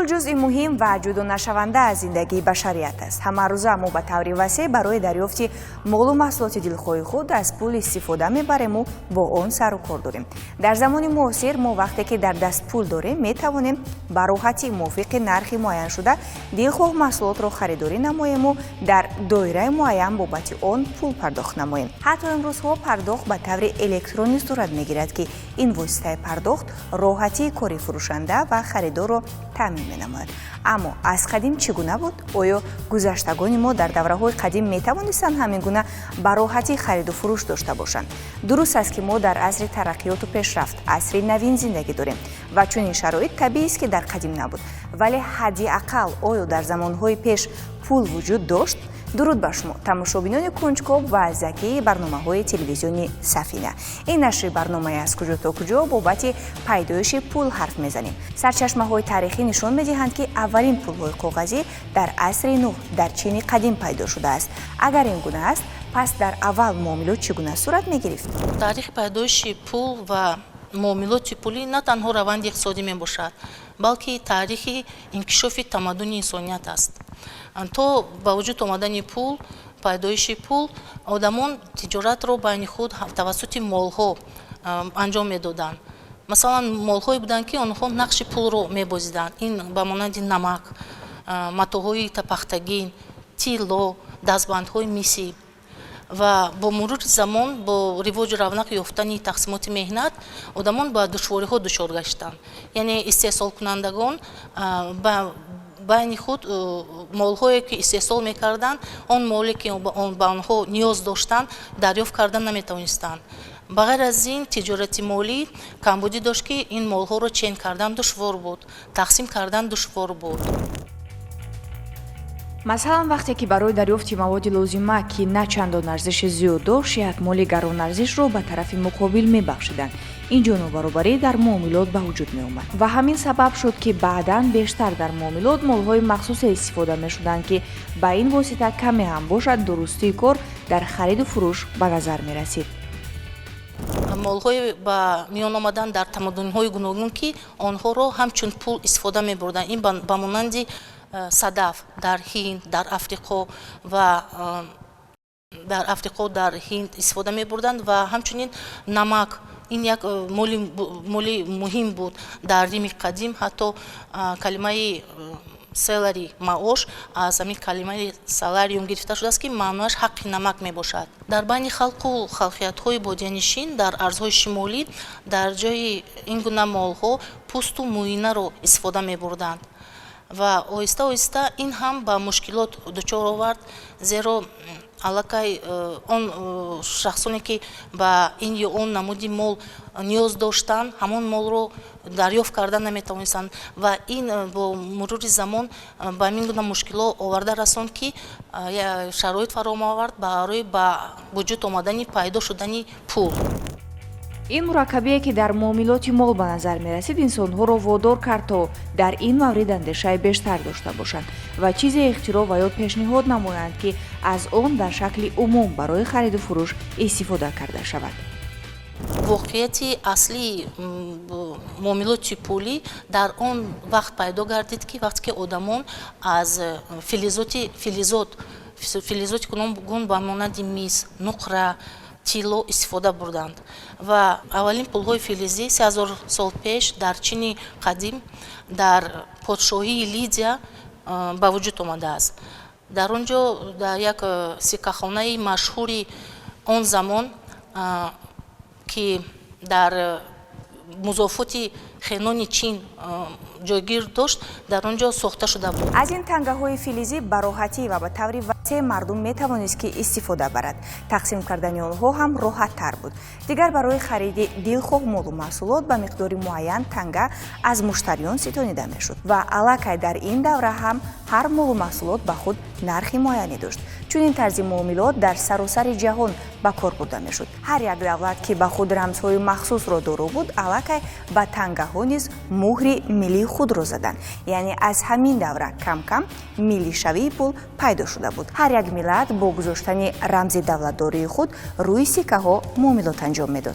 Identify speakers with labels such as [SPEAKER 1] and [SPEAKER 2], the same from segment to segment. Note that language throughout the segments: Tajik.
[SPEAKER 1] پول جزئی مهم و جدا نشونده از زندگی بشریت است. همه روزه ما به طور وسیع برای دریافت مال و محصولات دلخواه خود از پول استفاده میبریم و با آن سر و کار داریم. در زمان معاصر ما وقتی که در دست پول داریم میتوانیم به راحتی موافق نرخ معین شده دلخواه محصولات را خریداری نماییم و در دایره معین بابت آن پول پرداخت نماییم. حتی امروزها پرداخت به طور الکترونیک صورت میگیرد که این واسطه پرداخت راحتی کار فروشنده و خریدار را تامین می‌نماید. اما از قدیم چگونه بود؟ آیا گذشتگان ما در دوره‌های قدیم می‌توانستند همین گونه به راحتی خرید و فروش داشته باشند؟ درست است که ما در عصر ترقیات و پیشرفت، عصر نوین زندگی داریم و چون این شرایط طبیعی است که در قدیم نبود. ولی حداقل آیا در زمان‌های پیش پول وجود داشت؟ درود بر شما تماشابینان کنجکاو و ذکی برنامه‌های تلویزیونی سفینه. این نشر برنامه از کجا تا کجا بابت پیدایش پول حرف میزنیم. سرچشمه‌های تاریخی نشان می‌دهند که اولین پول‌های کاغذی در عصر نو در چین قدیم پیدا شده است. اگر این گونه است، پس در اول معاملات چگونه صورت می‌گرفت؟
[SPEAKER 2] تاریخ پیدایش پول و معاملات پولی نه تنها روند اقتصادی میباشد، بلکه تاریخ انکشاف تمدن انسانیت است. تو با وجود آمدن پول، پیدایش پول، آدمان تجارت را بین خود توسط مالها انجام میدادند. مثلا مالهایی بودند که آنها نقش پول را میبازیدند. این به مانند نمک، متاهای تپختگین، طلا، دستبندهای میسی. و با مرور زمان با رواج رونق یافتن تقسیمات مهنت آدمان با دشواری‌ها دچار گشتند. یعنی استحصال کنندگان بین خود مال‌هایی که استحصال می‌کردند آن مالی که به آنها نیاز داشتند دریافت کردن نمی‌توانستند. بغیر از این تجارت مالی کمبودی داشت که این مال‌ها را چین کردن دشوار بود، تقسیم کردن دشوار بود.
[SPEAKER 1] مثلا وقتی که برای دریافت مواد لازمه که نه چندان ارزش زیاد داشت یک مال گران ارزش رو به طرف مقابل میبخشیدند. اینجا نابرابری در معاملات به وجود می اومد و همین سبب شد که بعداً بیشتر در معاملات مالهای مخصوص استفاده می شدند که به این واسطه کمی هم باشد درستی کار در خرید و فروش به نظر می رسید.
[SPEAKER 2] مال‌های با میان آمدن در تمدن‌های گوناگون که آنها را همچون پول استفاده می بردند. این به مانند صدف در هند، در افریقا در هند استفاده می بردند و همچنین نمک این یک مالی مهم بود. در ریم قدیم حتی کلمه سلری معاش از همین کلمه سالاریوم گرفته شده است که معنیش حق نمک می باشد. در بین خلق و خلقیت‌های بادیانشین در ارزهای شمالی در جای این گونه مال‌ها پوست و موینه را استفاده می بردند. و آهسته آهسته این هم با مشکلات دچار آورد، زیرا علاقه آن شخصانی که با این یا آن نمودی مال نیاز داشتند همان مال رو دریافت کردن نمیتوانستند و این با مرور زمان با این گونه مشکلات آورده رساند که شرایط فراهم آورد برای با وجود آمدن پیدا شدن پول.
[SPEAKER 1] این مرکبی که در معاملات مال به نظر می رسید انسان‌ها را وادار کرد تا در این مورد اندیشه بیشتر داشته باشند و چیز اختراع و یا پیشنهاد نمایند که از آن در شکل عموم برای خرید و فروش استفاده کرده شود.
[SPEAKER 2] واقعیت اصلی معاملات پولی در آن وقت پیدا گردید که وقتی که آدمان از فلزات گوناگون به مانند مس، نقره، طلا استفاده بردند و اولین پول‌های فلزی 3000 سال پیش در چین قدیم در پادشاهی لیدیا به وجود آمده است. در آنجا در یک سکه‌خانه مشهوری آن زمان که در مضافات خانان چین جایگیر داشت در آنجا ساخته شده بود.
[SPEAKER 1] از این تنگه‌های فلزی به راحتی و به طور وسیع مردم میتوانست که استفاده برد. تقسیم کردن آنها هم راحت تر بود. دیگر برای خرید دلخواه مال و محصولات به مقدار معین تنگه از مشتریان ستانیده میشد و علاقه در این دوره هم هر مال و محصولات به خود نرخ معینی داشت. چون این طرز معاملات در سراسر جهان به کار برده میشد. هر یک دولت که به خود رمزهای مخصوص را دارا بود علاقه به تنگه‌ها نیز مهر ملی خود را زدند. یعنی از همین دوره کم کم ملی شوی پول پیدا شده بود. هر یک ملت با گذاشتن رمز دولتداری خود روی سکه ها معاملات انجام میداد.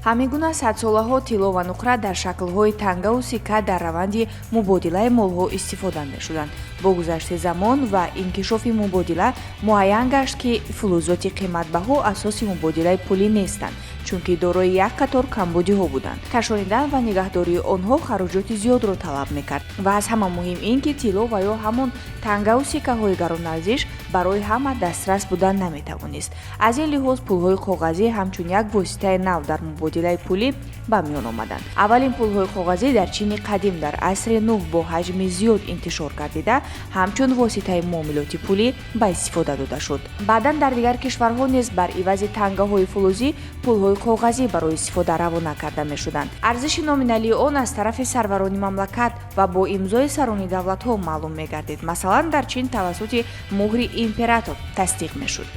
[SPEAKER 1] ҳамин гуна садсолаҳо тилло ва нуқра дар шаклҳои тангаву сикка дар раванди мубодилаи молҳо истифода мешуданд. бо гузашти замон ва инкишофи мубодила муайян гашт ки фулузоти қиматбаҳо асоси мубодилаи пулӣ нестанд, чунки дорои як қатор камбудиҳо буданд. кашонидан ва нигаҳдории онҳо хароҷоти зиёдро талаб мекард ва аз ҳама муҳим ин ки тилло ва ё ҳамон тангаву сиккаҳои гаронарзиш барои ҳама дастрас будан наметавонист. аз ин лиҳоз пулҳои коғазӣ ҳамчун як воситаи нав дар мубодилаи пулӣ ба миён омаданд. аввалин пулҳои коғазӣ дар чини қадим дар асри нуҳ бо ҳаҷми зиёд интишор гардида ҳамчун воситаи муомилоти пулӣ ба истифода дода шуд. баъдан дар дигар кишварҳо низ бар ивази тангаҳои фулузӣ пулҳои коғазӣ барои истифода равона карда мешуданд. арзиши номиналии он аз тарафи сарварони мамлакат ва бо имзои сарони давлатҳо маълум мегардид. масалан дар чин тавассути муҳри император тасдиқ мешуд.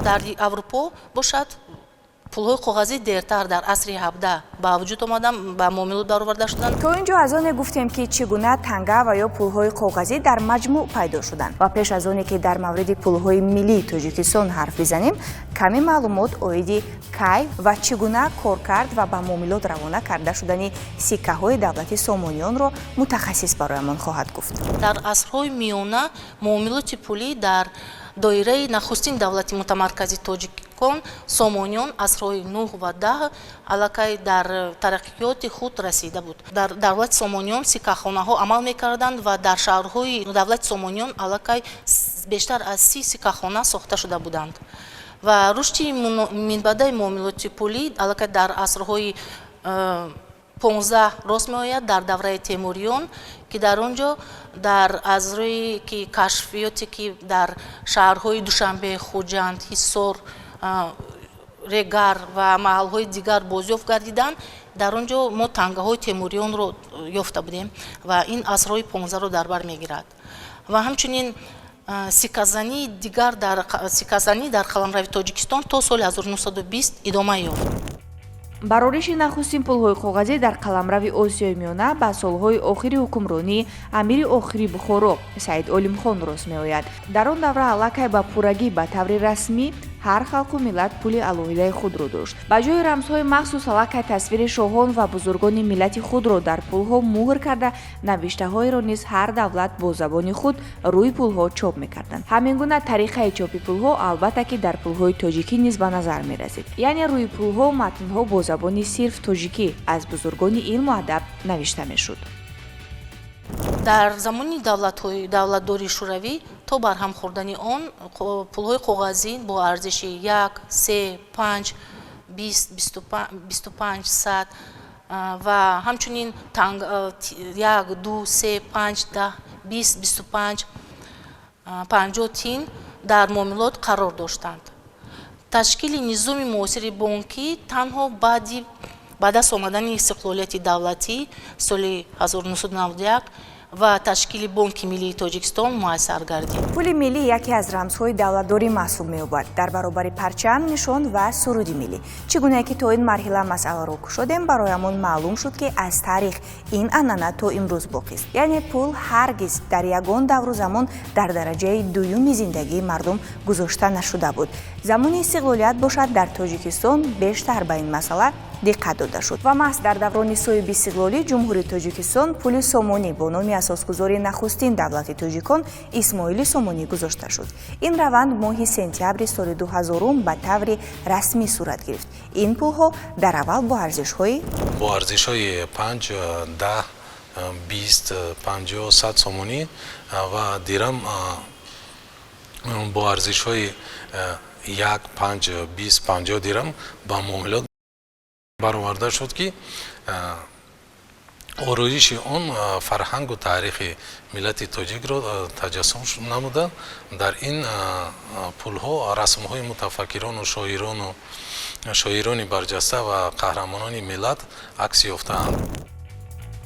[SPEAKER 2] дар аврупо бошад пулҳои коғазӣ дертар дар асри 17 ба вуҷуд омадан ба муомилот бароварда шуданд.
[SPEAKER 1] то инҷо аз оне гуфтем ки чӣ гуна танга ва ё пулҳои коғазӣ дар маҷмӯъ пайдо шуданд ва пеш аз оне ки дар мавриди пулҳои миллии Тоҷикистон ҳарф бизанем, каме маълумот оиди кай ва чӣ гуна коркард ва ба муомилот равона карда шудани сиккаҳои давлати Сомонёнро мутахассис бароямон хоҳад гуфт.
[SPEAKER 2] дар асрҳои миёна муомилоти пулӣ дар доираи нахустин давлати мутамаркази Тоҷикистон Сомонён асрҳои 9 ва 10 аллакай дар тараққиёти худ расида буд. дар давлати Сомонён сиккахонаҳо амал мекарданд ва дар шаҳрҳои давлати Сомонён аллакай бештар аз 30 сиккахона сохта шуда буданд. ва рушди минбаъдаи муомилоти пулӣ аллакай дар асрҳои 15 рост меояд дар давраи Темуриён, ки дар он ҷо дар аз рӯи ки кашфиёте ки дар шаҳрҳои Душанбе, Хуҷанд, Ҳисор, Регар ва маҳалҳои дигар бозёфт гардиданд, дар он ҷо мо тангаҳои Темуриёнро ёфта будем ва ин асрҳои 15-ро дар бар мегирад. ва ҳамчунин сикказании дигар сикказанӣ дар қаламрави Тоҷикистон то соли 1920 идома ёфт.
[SPEAKER 1] барориши нахустин пулҳои коғазӣ дар қаламрави Осиёи Миёна ба солҳои охири ҳукмронии амири охири Бухоро Саид Олимхон рост меояд. дар он давра аллакай ба пуррагӣ ба таври расмӣ ҳар халқу миллат пули алоҳидаи худро дошт. ба ҷои рамзҳои махсус аллакай тасвири шоҳон ва бузургони миллати худро дар пулҳо муҳр карда навиштаҳоеро низ ҳар давлат бо забони худ рӯи пулҳо чоп мекарданд. ҳамин гуна тариқаи чопи пулҳо албатта ки дар пулҳои тоҷикӣ низ ба назар мерасид. яъне рӯи пулҳо матнҳо бо забони сирф тоҷикӣ аз бузургони илму адаб навишта мешуд.
[SPEAKER 2] дар замони давлатдори шӯравӣ то барҳам хӯрдани он пулҳои коғазӣ бо арзиши 1, 3, 5, 20, 25, 100 ва ҳамчунин 1, 2, 3, 5, 10, 20, 25, 50 тин дар муомилот қарор доштанд. ташкили низоми муосири бонкӣ танҳо ба даст омадани истиқлолияти давлатӣ соли 1991 ва ташкили Бонки Миллии Тоҷикистон муайяссар гардид.
[SPEAKER 1] пули миллӣ яке аз рамзҳои давлатдорӣ маҳсуб меёбад дар баробари парчам, нишон ва суруди миллӣ. чӣ гуна ки то ин марҳила масъаларо кушодем, бароямон маълум шуд ки аз таърих ин анъана то имрӯз боқист. яъне пул ҳаргиз дар ягон давру замон дар дараҷаи дуюми зиндагии мардум гузошта нашуда буд. замони истиқлолият бошад, дар Тоҷикистон бештар ба ин масъала диққат дода шуд ва маҳз дар даврони соҳиби истиқлолӣ ҷумҳури Тоҷикистон пули Сомонӣ бо номи асосгузори нахустин давлати тоҷикон Исмоили Сомонӣ гузошта шуд. ин раванд моҳи сентябри соли 2000 ба таври расмӣ сурат гирифт. ин пулҳо дар аввал бо арзишҳои
[SPEAKER 3] 5, 10, 20, 50, 100 сомонӣ ва дирам бо арзишҳои 1, 5, 20, 50 дирам ба муомилот бароварда шуд ки ороиши он фарҳангу таърихи миллати тоҷикро таҷассум намуда. дар ин пулҳо расмҳои мутафаккирону шоирони барҷаста ва қаҳрамонони миллат акс ёфтаанд.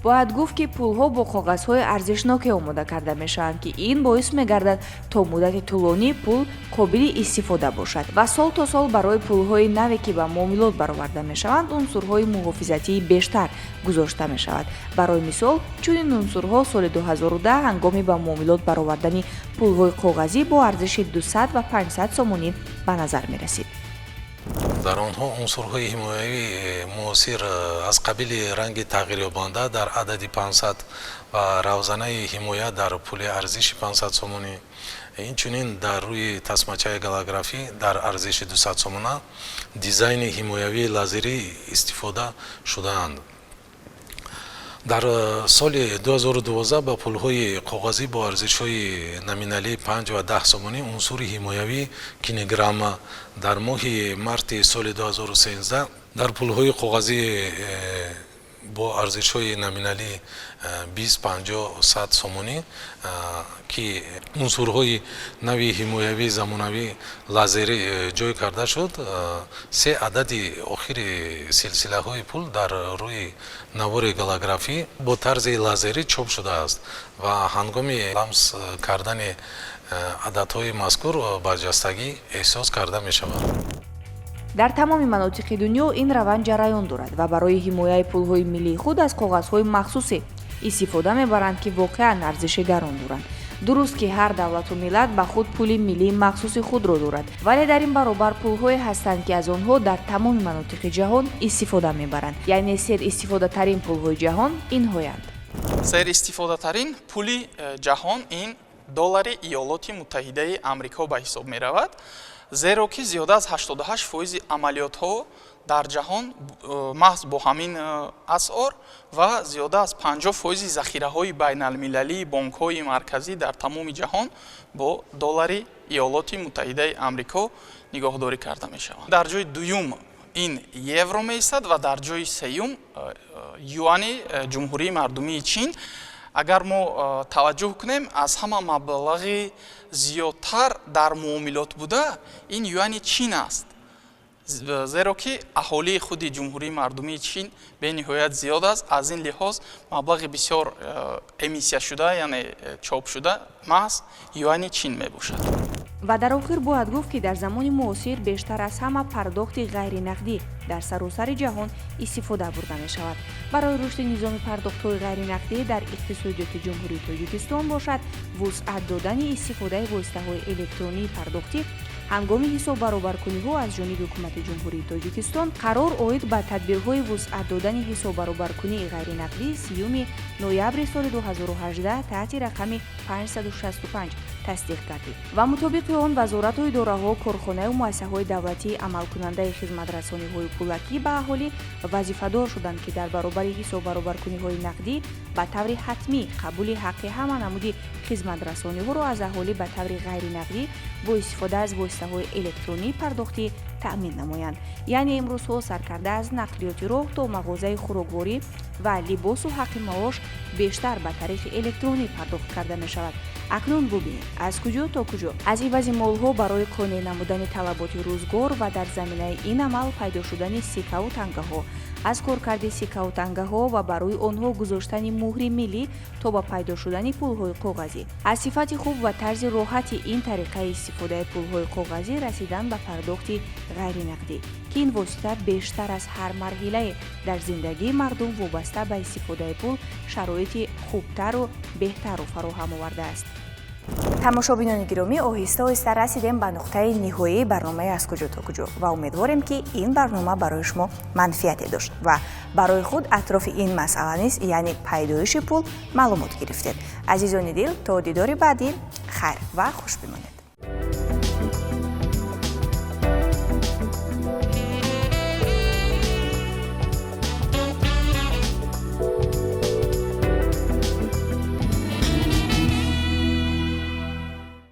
[SPEAKER 1] бояд гуфт ки пулҳо бо коғазҳои арзишноке омода карда мешаванд ки ин боис мегардад то муддати тӯлонӣ пул қобили истифода бошад ва сол то сол барои пулҳои наве ки ба муомилот бароварда мешаванд унсурҳои муҳофизатии бештар гузошта мешавад. барои мисол чунин унсурҳо соли 2010 ҳангоми ба муомилот баровардани пулҳои коғазӣ бо арзиши 200 ва 500 сомонӣ ба назар мерасид.
[SPEAKER 3] дар онҳо унсурҳои ҳимоявии муосир аз қабили ранги тағйирёбанда дар адади 500 ва равзанаи ҳимоя дар пули арзиши 500 сомонӣ, инчунин дар рӯи тасмачаи голографӣ дар арзиши 200 сомона дизайни ҳимоявии лазерӣ истифода шудаанд. дар соли 2012 ба пулҳои коғазӣ бо арзишҳои номиналии 5 ва 10 сомонӣ унсури ҳимоявӣ кинограмма, дар моҳи марти соли 2013 дар пулҳои коғазӣ бо арзишҳои номиналии 20, 50, 100 сомонӣ ки унсурҳои нави ҳимоявии замонавӣ лазерӣ ҷой карда шуд, 3 адади охири силсилаҳои пул дар рӯи навори голографӣ бо тарзи лазерӣ чоп шудааст ва ҳангоми ламс кардани ададҳои мазкур барҷастагӣ эҳсос карда мешавад.
[SPEAKER 1] дар тамоми манотиқи дунё ин раванд ҷараён дорад ва барои ҳимояи пулҳои миллии худ аз коғазҳои махсусе истифода мебаранд ки воқеан арзиши гарон доранд. дуруст ки ҳар давлату миллат ба худ пули миллии махсуси худро дорад, вале дар ин баробар пулҳое ҳастанд ки аз онҳо дар тамоми манотиқи ҷаҳон истифода мебаранд. яъне серистифодатарин пулҳои ҷаҳон инҳоянд.
[SPEAKER 4] серистифодатарин пули ҷаҳон ин доллари Иёлоти Муттаҳидаи Амрико ба ҳисоб меравад, зеро ки зиёда аз 88% амалиётҳо дар ҷаҳон маҳз бо ҳамин асъор ва зиёда аз 50% захираҳои байналмилалии бонкҳои марказӣ дар тамоми ҷаҳон бо доллари Иёлоти Муттаҳидаи Амрико нигоҳдорӣ карда мешаванд. дар ҷои дуюм ин евро меистад ва дар ҷои сеюм юани ҷумҳурии мардумии Чин. агар мо таваҷҷӯҳ кунем, аз ҳама маблағи зиёдтар дар муомилот буда ин юани Чин аст, зеро ки аҳолии худи ҷумҳурии мардумии Чин бениҳоят зиёд аст. аз ин лиҳоз маблағи бисёр эмиссияшуда, яъне чопшуда маҳз юани Чин мебошад.
[SPEAKER 1] ва дар охир бояд гуфт ки дар замони муосир бештар аз ҳама пардохти ғайринақдӣ дар саросари ҷаҳон истифода бурда мешавад. барои рушди низоми пардохтҳои ғайринақдӣ дар иқтисодиёти ҷумҳурии Тоҷикистон бошад вусъат додани истифодаи воситаҳои электронии пардохтӣ ҳангоми ҳисоббаробаркуниҳо аз ҷониби ҳукумати ҷумҳурии Тоҷикистон қарор оид ба тадбирҳои вусъат додани ҳисоббаробаркунии ғайринақдӣ 3 ноябри соли 2018 таҳти рақами 565 тасдиқ гардид ва мутобиқи он вазорат ва идораҳо, корхонаю муассисаҳои давлатии амалкунандаи хизматрасониҳои пулакӣ ба аҳолӣ вазифадор шуданд ки дар баробари ҳисоббаробаркуниҳои нақдӣ ба таври ҳатмӣ қабули ҳаққи ҳама намуди хизматрасониҳоро аз аҳолӣ ба таври ғайринақдӣ бо истифода аз воситаҳои электронии пардохтӣ таъмин намоянд. яъне имрӯзҳо саркарда аз нақлиёти роҳ то мағозаи хӯрокворӣ ва либосу ҳаққи маош бештар ба тариқи электронӣ пардохт карда мешавад. акнун бубинед аз куҷо то куҷо аз ивази молҳо барои қонеъ намудани талаботи рӯзгор ва дар заминаи ин амал пайдо шудани сикаву тангаҳо, аз коркарди сикаву тангаҳо ва бар рӯи онҳо гузоштани муҳри миллӣ то ба пайдо шудани пулҳои коғазӣ. аз сифати хуб ва тарзи роҳати ин тариқаи истифодаи пулҳои коғазӣ расидан ба пардохти ғайринақдӣ ки ин восита бештар аз ҳар марҳилае дар зиндагии мардум вобаста ба истифодаи пул шароити хубтару беҳтару фароҳам овардааст. тамошобинони гиромӣ, оҳиста оҳиста расидем ба нуқтаи ниҳоии барномаи аз куҷо то куҷо ва умедворем ки ин барнома барои шумо манфиате дошт ва барои худ атрофи ин масъала низ, яъне пайдоиши пул маълумот гирифтед. азизони дил, то дидори баъдӣ, хайр ва хуш бимонед.